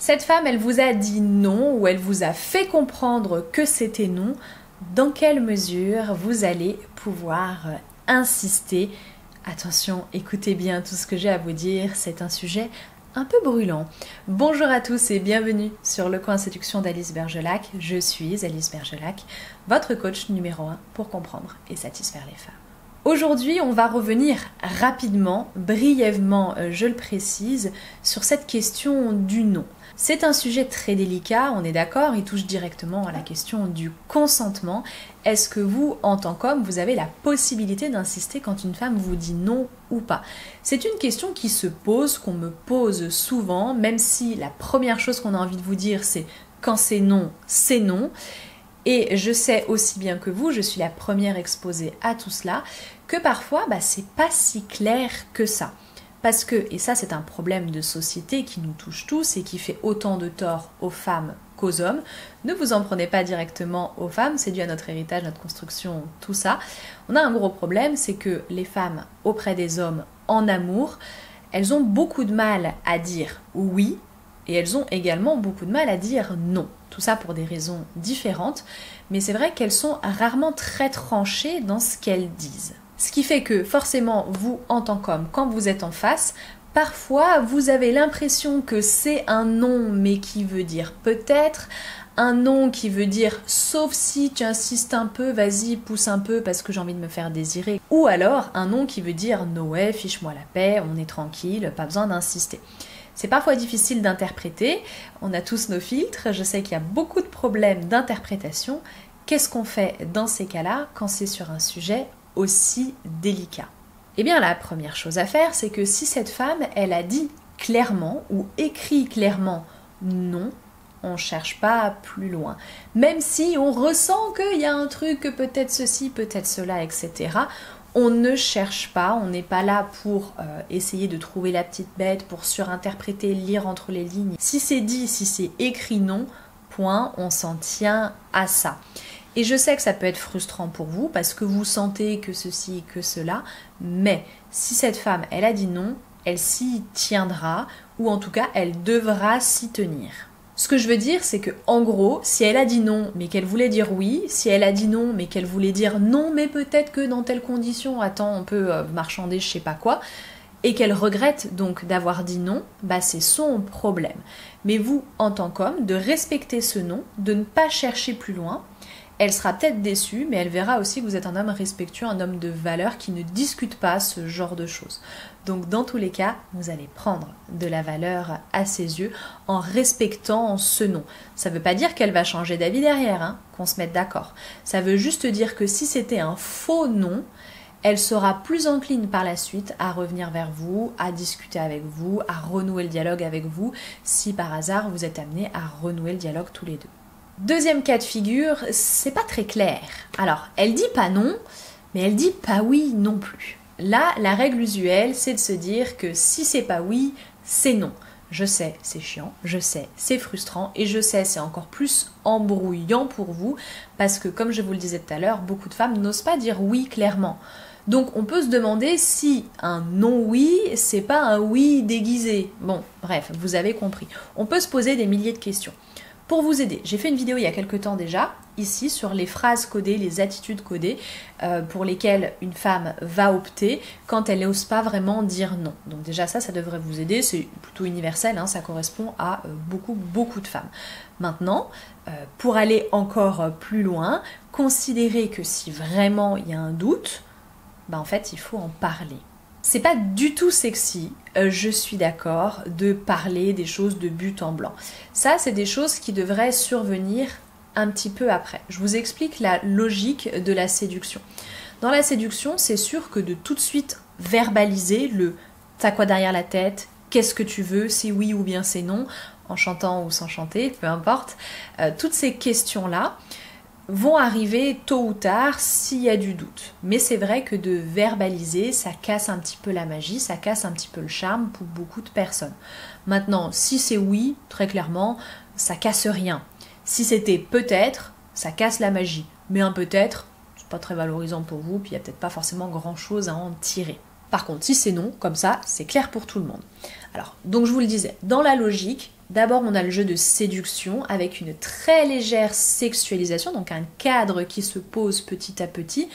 Cette femme, elle vous a dit non ou elle vous a fait comprendre que c'était non. Dans quelle mesure vous allez pouvoir insister? Attention, écoutez bien tout ce que j'ai à vous dire, c'est un sujet un peu brûlant. Bonjour à tous et bienvenue sur le coin séduction d'Alice Bergelac. Je suis Alice Bergelac, votre coach numéro 1 pour comprendre et satisfaire les femmes. Aujourd'hui, on va revenir rapidement, brièvement, je le précise, sur cette question du non. C'est un sujet très délicat, on est d'accord, il touche directement à la question du consentement. Est-ce que vous, en tant qu'homme, vous avez la possibilité d'insister quand une femme vous dit non ou pas? C'est une question qui se pose, qu'on me pose souvent, même si la première chose qu'on a envie de vous dire, c'est quand c'est non, c'est non. Et je sais aussi bien que vous, je suis la première exposée à tout cela, que parfois, c'est pas si clair que ça. Parce que, et ça c'est un problème de société qui nous touche tous et qui fait autant de tort aux femmes qu'aux hommes, ne vous en prenez pas directement aux femmes, c'est dû à notre héritage, notre construction, tout ça. On a un gros problème, c'est que les femmes auprès des hommes en amour, elles ont beaucoup de mal à dire oui, et elles ont également beaucoup de mal à dire non. Tout ça pour des raisons différentes, mais c'est vrai qu'elles sont rarement très tranchées dans ce qu'elles disent. Ce qui fait que forcément, vous, en tant qu'homme, quand vous êtes en face, parfois vous avez l'impression que c'est un non, mais qui veut dire peut-être, un non qui veut dire sauf si tu insistes un peu, vas-y, pousse un peu parce que j'ai envie de me faire désirer. Ou alors un non qui veut dire no way, fiche-moi la paix, on est tranquille, pas besoin d'insister. C'est parfois difficile d'interpréter, on a tous nos filtres, je sais qu'il y a beaucoup de problèmes d'interprétation. Qu'est-ce qu'on fait dans ces cas-là quand c'est sur un sujet aussi délicat? Eh bien, la première chose à faire, c'est que si cette femme, elle a dit clairement ou écrit clairement non, on ne cherche pas plus loin. Même si on ressent qu'il y a un truc, que peut-être ceci, peut-être cela, etc., on ne cherche pas, on n'est pas là pour essayer de trouver la petite bête, pour surinterpréter, lire entre les lignes. Si c'est dit, si c'est écrit non, point, on s'en tient à ça. Et je sais que ça peut être frustrant pour vous parce que vous sentez que ceci, que cela, mais si cette femme, elle a dit non, elle s'y tiendra ou en tout cas, elle devra s'y tenir. Ce que je veux dire, c'est que en gros, si elle a dit non, mais qu'elle voulait dire oui, si elle a dit non, mais qu'elle voulait dire non, mais peut-être que dans telle condition, attends, on peut marchander, je sais pas quoi, et qu'elle regrette donc d'avoir dit non, c'est son problème. Mais vous, en tant qu'homme, de respecter ce non, de ne pas chercher plus loin. Elle sera peut-être déçue, mais elle verra aussi que vous êtes un homme respectueux, un homme de valeur qui ne discute pas ce genre de choses. Donc dans tous les cas, vous allez prendre de la valeur à ses yeux en respectant ce non. Ça ne veut pas dire qu'elle va changer d'avis derrière, qu'on se mette d'accord. Ça veut juste dire que si c'était un faux non, elle sera plus encline par la suite à revenir vers vous, à discuter avec vous, à renouer le dialogue avec vous, si par hasard vous êtes amenés à renouer le dialogue tous les deux. Deuxième cas de figure, c'est pas très clair. Alors, elle dit pas non, mais elle dit pas oui non plus. Là, la règle usuelle, c'est de se dire que si c'est pas oui, c'est non. Je sais, c'est chiant, je sais, c'est frustrant, et je sais, c'est encore plus embrouillant pour vous, parce que comme je vous le disais tout à l'heure, beaucoup de femmes n'osent pas dire oui clairement. Donc on peut se demander si un non-oui, c'est pas un oui déguisé. Bon, bref, vous avez compris. On peut se poser des milliers de questions. Pour vous aider, j'ai fait une vidéo il y a quelques temps déjà, ici, sur les phrases codées, les attitudes codées, pour lesquelles une femme va opter quand elle n'ose pas vraiment dire non. Donc déjà ça devrait vous aider, c'est plutôt universel, ça correspond à beaucoup de femmes. Maintenant, pour aller encore plus loin, considérez que si vraiment il y a un doute, en fait il faut en parler. C'est pas du tout sexy, je suis d'accord, de parler des choses de but en blanc. Ça, c'est des choses qui devraient survenir un petit peu après. Je vous explique la logique de la séduction. Dans la séduction, c'est sûr que de tout de suite verbaliser le « t'as quoi derrière la tête ? Qu'est-ce que tu veux ? C'est oui ou bien c'est non ?» en chantant ou sans chanter, peu importe. Toutes ces questions-là vont arriver tôt ou tard s'il y a du doute. Mais c'est vrai que de verbaliser, ça casse un petit peu la magie, ça casse un petit peu le charme pour beaucoup de personnes. Maintenant, si c'est oui, très clairement, ça casse rien. Si c'était peut-être, ça casse la magie. Mais un peut-être, c'est pas très valorisant pour vous, puis il n'y a peut-être pas forcément grand-chose à en tirer. Par contre, si c'est non, comme ça, c'est clair pour tout le monde. Alors, donc je vous le disais, dans la logique, D'abord, on a le jeu de séduction avec une très légère sexualisation, donc un cadre qui se pose petit à petit.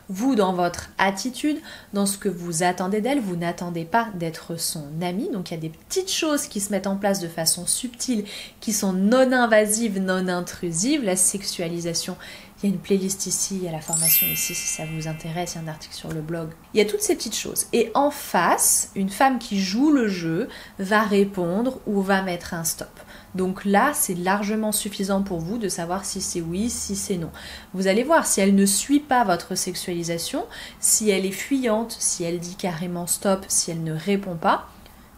Vous, dans votre attitude, dans ce que vous attendez d'elle, vous n'attendez pas d'être son amie. Donc il y a des petites choses qui se mettent en place de façon subtile, qui sont non invasives, non intrusives. La sexualisation, il y a une playlist ici, il y a la formation ici si ça vous intéresse, il y a un article sur le blog. Il y a toutes ces petites choses. Et en face, une femme qui joue le jeu va répondre ou va mettre un stop. Donc là, c'est largement suffisant pour vous de savoir si c'est oui, si c'est non. Vous allez voir, si elle ne suit pas votre sexualisation, si elle est fuyante, si elle dit carrément stop, si elle ne répond pas,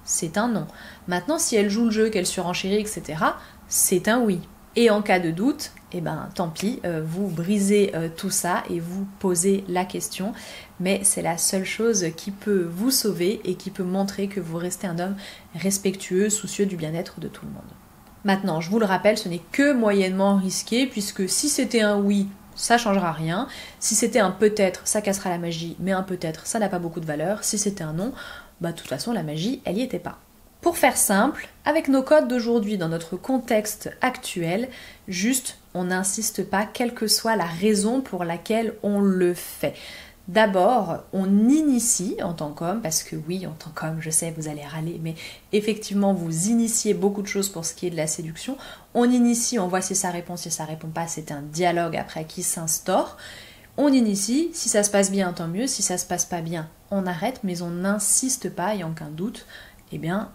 c'est un non. Maintenant, si elle joue le jeu, qu'elle surenchérit, etc., c'est un oui. Et en cas de doute, eh ben, tant pis, vous brisez tout ça et vous posez la question. Mais c'est la seule chose qui peut vous sauver et qui peut montrer que vous restez un homme respectueux, soucieux du bien-être de tout le monde. Maintenant, je vous le rappelle, ce n'est que moyennement risqué, puisque si c'était un oui, ça changera rien. Si c'était un peut-être, ça cassera la magie, mais un peut-être, ça n'a pas beaucoup de valeur. Si c'était un non, bah de toute façon, la magie, elle n'y était pas. Pour faire simple, avec nos codes d'aujourd'hui, dans notre contexte actuel, juste, on n'insiste pas, quelle que soit la raison pour laquelle on le fait. D'abord, on initie en tant qu'homme, parce que oui, en tant qu'homme, je sais, vous allez râler, mais effectivement, vous initiez beaucoup de choses pour ce qui est de la séduction. On initie, on voit si ça répond, si ça répond pas, c'est un dialogue après qui s'instaure. On initie, si ça se passe bien, tant mieux, si ça se passe pas bien, on arrête, mais on n'insiste pas, il n'y a aucun doute. Eh bien,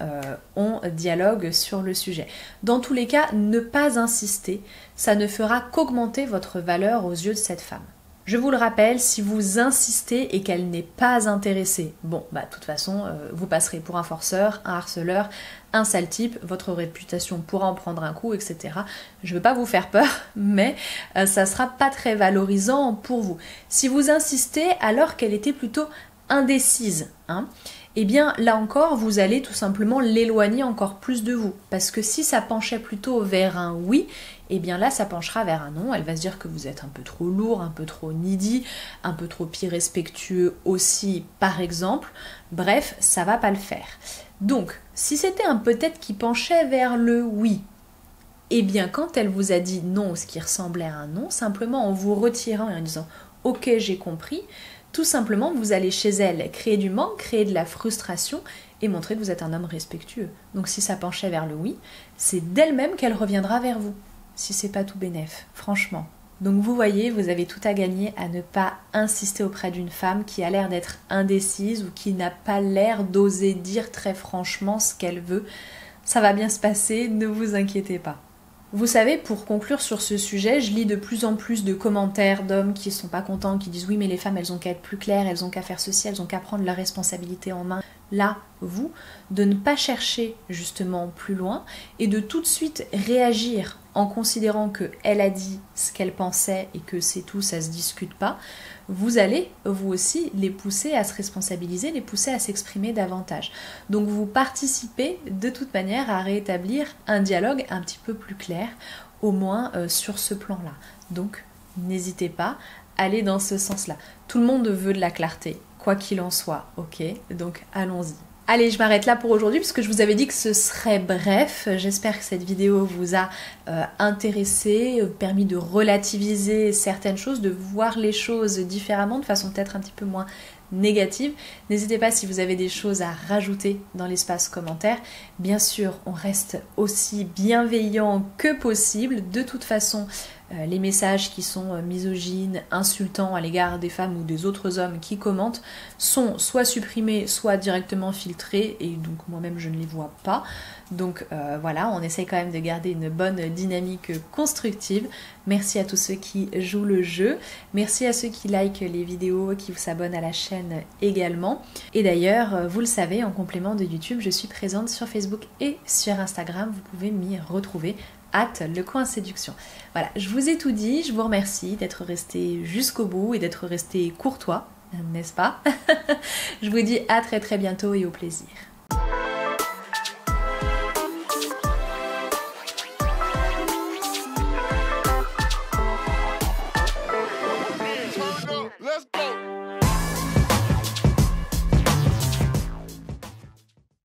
on dialogue sur le sujet. Dans tous les cas, ne pas insister, ça ne fera qu'augmenter votre valeur aux yeux de cette femme. Je vous le rappelle, si vous insistez et qu'elle n'est pas intéressée, bon, bah de toute façon, vous passerez pour un forceur, un harceleur, un sale type, votre réputation pourra en prendre un coup, etc. Je ne veux pas vous faire peur, mais ça ne sera pas très valorisant pour vous. Si vous insistez alors qu'elle était plutôt indécise, eh bien là encore, vous allez tout simplement l'éloigner encore plus de vous. Parce que si ça penchait plutôt vers un oui, eh bien là ça penchera vers un non. Elle va se dire que vous êtes un peu trop lourd, un peu trop needy, un peu trop irrespectueux aussi par exemple. Bref, ça va pas le faire. Donc, si c'était un peut-être qui penchait vers le oui, eh bien quand elle vous a dit non, ce qui ressemblait à un non, simplement en vous retirant et en disant « Ok, j'ai compris », tout simplement, vous allez chez elle créer du manque, créer de la frustration et montrer que vous êtes un homme respectueux. Donc si ça penchait vers le oui, c'est d'elle-même qu'elle reviendra vers vous, si c'est pas tout bénef, franchement. Donc vous voyez, vous avez tout à gagner à ne pas insister auprès d'une femme qui a l'air d'être indécise ou qui n'a pas l'air d'oser dire très franchement ce qu'elle veut. Ça va bien se passer, ne vous inquiétez pas. Vous savez, pour conclure sur ce sujet, je lis de plus en plus de commentaires d'hommes qui ne sont pas contents, qui disent oui mais les femmes elles ont qu'à être plus claires, elles ont qu'à faire ceci, elles ont qu'à prendre leur responsabilité en main. Là, vous, de ne pas chercher justement plus loin et de tout de suite réagir en considérant qu'elle a dit ce qu'elle pensait et que c'est tout, ça se discute pas, vous allez vous aussi les pousser à se responsabiliser, les pousser à s'exprimer davantage. Donc vous participez de toute manière à rétablir un dialogue un petit peu plus clair, au moins sur ce plan-là. Donc n'hésitez pas, allez dans ce sens-là. Tout le monde veut de la clarté, quoi qu'il en soit, ok? Donc allons-y. Allez, je m'arrête là pour aujourd'hui puisque je vous avais dit que ce serait bref. J'espère que cette vidéo vous a intéressé, permis de relativiser certaines choses, de voir les choses différemment, de façon peut-être un petit peu moins négative. N'hésitez pas si vous avez des choses à rajouter dans l'espace commentaire. Bien sûr, on reste aussi bienveillant que possible. De toute façon, les messages qui sont misogynes, insultants à l'égard des femmes ou des autres hommes qui commentent sont soit supprimés, soit directement filtrés et donc moi-même je ne les vois pas. Donc voilà, on essaye quand même de garder une bonne dynamique constructive. Merci à tous ceux qui jouent le jeu. Merci à ceux qui likent les vidéos, qui s'abonnent à la chaîne également. Et d'ailleurs, vous le savez, en complément de YouTube, je suis présente sur Facebook et sur Instagram. Vous pouvez m'y retrouver. @lecoinséduction. Voilà, je vous ai tout dit, je vous remercie d'être resté jusqu'au bout et d'être resté courtois, n'est-ce pas? Je vous dis à très très bientôt et au plaisir.